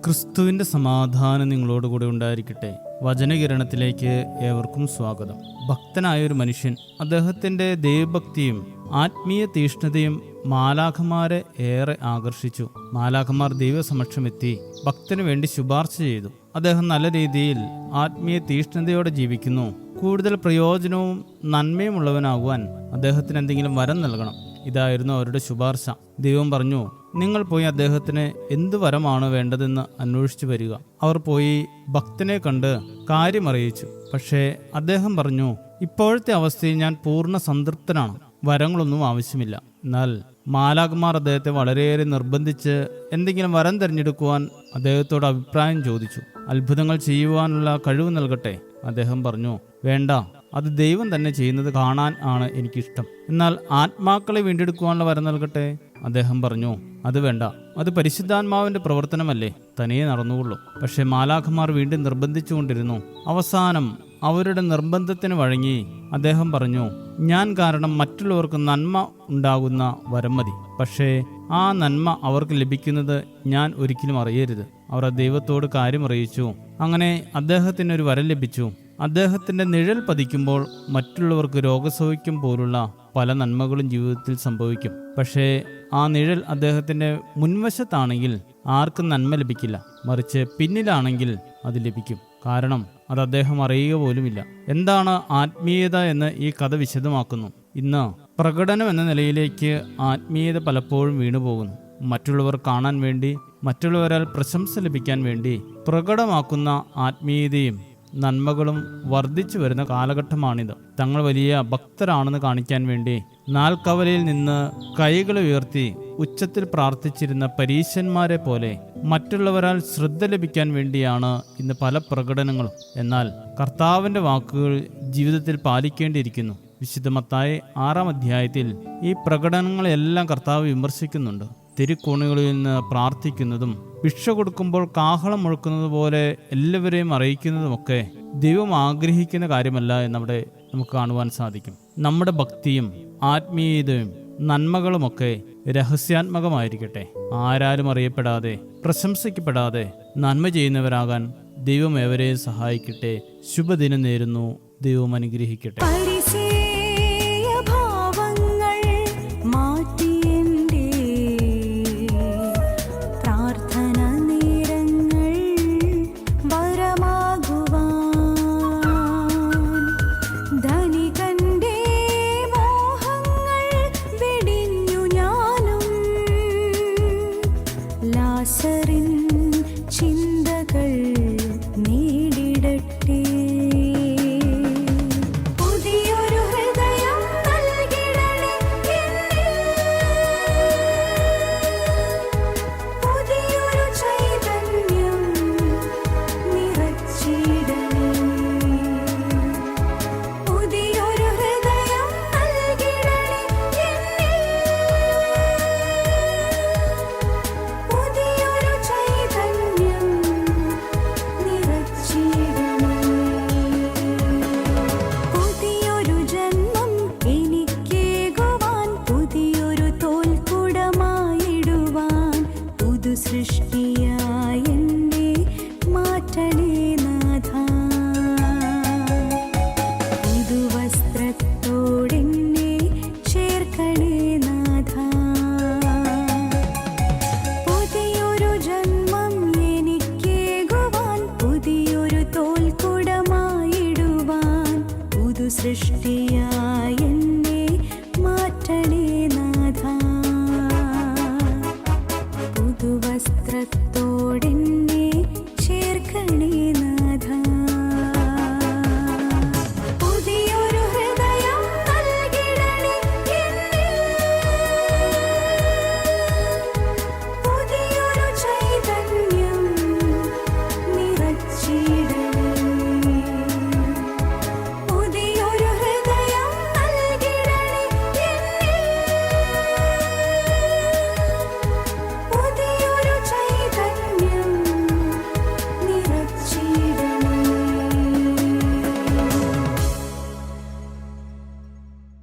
ക്രിസ്തുവിൻ്റെ സമാധാനം നിങ്ങളോടുകൂടെ ഉണ്ടായിരിക്കട്ടെ. വചനകിരണത്തിലേക്ക് ഏവർക്കും സ്വാഗതം. ഭക്തനായ ഒരു മനുഷ്യൻ അദ്ദേഹത്തിൻ്റെ ദൈവഭക്തിയും ആത്മീയ തീഷ്ണതയും മാലാഖമാരെ ഏറെ ആകർഷിച്ചു. മാലാഖമാർ ദൈവസമക്ഷമെത്തി ഭക്തന് വേണ്ടി ശുപാർശ ചെയ്തു. അദ്ദേഹം നല്ല രീതിയിൽ ആത്മീയ തീഷ്ണതയോടെ ജീവിക്കുന്നു. കൂടുതൽ പ്രയോജനവും നന്മയുമുള്ളവനാകുവാൻ അദ്ദേഹത്തിന് എന്തെങ്കിലും വരം നൽകണം. ഇതായിരുന്നു അവരുടെ ശുപാർശ. ദൈവം പറഞ്ഞു, നിങ്ങൾ പോയി അദ്ദേഹത്തിന് എന്ത് വരമാണ് വേണ്ടതെന്ന് അന്വേഷിച്ചു വരിക. അവർ പോയി ഭക്തനെ കണ്ട് കാര്യമറിയിച്ചു. പക്ഷേ അദ്ദേഹം പറഞ്ഞു, ഇപ്പോഴത്തെ അവസ്ഥയിൽ ഞാൻ പൂർണ്ണ സംതൃപ്തനാണ്, വരങ്ങളൊന്നും ആവശ്യമില്ല. എന്നാൽ മാലാഖമാർ അദ്ദേഹത്തെ വളരെയേറെ നിർബന്ധിച്ച് എന്തെങ്കിലും വരം തിരഞ്ഞെടുക്കുവാൻ അദ്ദേഹത്തോട് അഭിപ്രായം ചോദിച്ചു. അത്ഭുതങ്ങൾ ചെയ്യുവാനുള്ള കഴിവ് നൽകട്ടെ. അദ്ദേഹം പറഞ്ഞു, വേണ്ട, അത് ദൈവം തന്നെ ചെയ്യുന്നത് കാണാൻ ആണ് എനിക്കിഷ്ടം. എന്നാൽ ആത്മാക്കളെ വീണ്ടെടുക്കുവാനുള്ള വരം നൽകട്ടെ. അദ്ദേഹം പറഞ്ഞു, അത് വേണ്ട, അത് പരിശുദ്ധാത്മാവിന്റെ പ്രവർത്തനമല്ലേ, തനിയെ നടന്നുകൊള്ളൂ. പക്ഷെ മാലാഖമാർ വീണ്ടും നിർബന്ധിച്ചുകൊണ്ടിരുന്നു. അവസാനം അവരുടെ നിർബന്ധത്തിന് വഴങ്ങി അദ്ദേഹം പറഞ്ഞു, ഞാൻ കാരണം മറ്റുള്ളവർക്ക് നന്മ ഉണ്ടാകുന്ന വരം മതി. പക്ഷേ ആ നന്മ അവർക്ക് ലഭിക്കുന്നത് ഞാൻ ഒരിക്കലും അറിയരുത്. അവർ ദൈവത്തോട് കാര്യമറിയിച്ചു. അങ്ങനെ അദ്ദേഹത്തിന് ഒരു വരം ലഭിച്ചു. അദ്ദേഹത്തിന്റെ നിഴൽ പതിക്കുമ്പോൾ മറ്റുള്ളവർക്ക് രോഗസൗഖ്യം പോലുള്ള പല നന്മകളും ജീവിതത്തിൽ സംഭവിക്കും. പക്ഷേ ആ നിഴൽ അദ്ദേഹത്തിന്റെ മുൻവശത്താണെങ്കിൽ ആർക്കും നന്മ ലഭിക്കില്ല. മറിച്ച് പിന്നിലാണെങ്കിൽ അത് ലഭിക്കും. കാരണം അത് അദ്ദേഹം അറിയുക പോലുമില്ല. എന്താണ് ആത്മീയത എന്ന് ഈ കഥ വിശദമാക്കുന്നു. ഇന്ന് പ്രകടനം എന്ന നിലയിലേക്ക് ആത്മീയത പലപ്പോഴും വീണുപോകുന്നു. മറ്റുള്ളവർ കാണാൻ വേണ്ടി, മറ്റുള്ളവരാൽ പ്രശംസ ലഭിക്കാൻ വേണ്ടി പ്രകടമാക്കുന്ന ആത്മീയതയും നന്മകളും വർദ്ധിച്ചു വരുന്ന കാലഘട്ടമാണിത്. തങ്ങൾ വലിയ ഭക്തരാണെന്ന് കാണിക്കാൻ വേണ്ടി നാൽക്കവലയിൽ നിന്ന് കൈകൾ ഉയർത്തി ഉച്ചത്തിൽ പ്രാർത്ഥിച്ചിരുന്ന പരീശന്മാരെ പോലെ മറ്റുള്ളവരാൽ ശ്രദ്ധ ലഭിക്കാൻ വേണ്ടിയാണ് ഇന്ന് പല പ്രകടനങ്ങളും. എന്നാൽ കർത്താവിൻ്റെ വാക്കുകൾ ജീവിതത്തിൽ പാലിക്കേണ്ടിയിരിക്കുന്നു. വിശുദ്ധ മത്തായി 6-ാം അധ്യായത്തിൽ ഈ പ്രകടനങ്ങളെല്ലാം കർത്താവ് വിമർശിക്കുന്നുണ്ട്. തിരുക്കോണുകളിൽ നിന്ന് പ്രാർത്ഥിക്കുന്നതും ഭിക്ഷ കൊടുക്കുമ്പോൾ കാഹളം മുഴക്കുന്നത് പോലെ എല്ലാവരെയും അറിയിക്കുന്നതുമൊക്കെ ദൈവം ആഗ്രഹിക്കുന്ന കാര്യമല്ല എന്നവിടെ നമുക്ക് കാണുവാൻ സാധിക്കും. നമ്മുടെ ഭക്തിയും ആത്മീയതയും നന്മകളുമൊക്കെ രഹസ്യാത്മകമായിരിക്കട്ടെ. ആരാരും അറിയപ്പെടാതെ, പ്രശംസിക്കപ്പെടാതെ നന്മ ചെയ്യുന്നവരാകാൻ ദൈവം ഏവരെയും സഹായിക്കട്ടെ. ശുഭദിനം നേരുന്നു. ദൈവം അനുഗ്രഹിക്കട്ടെ.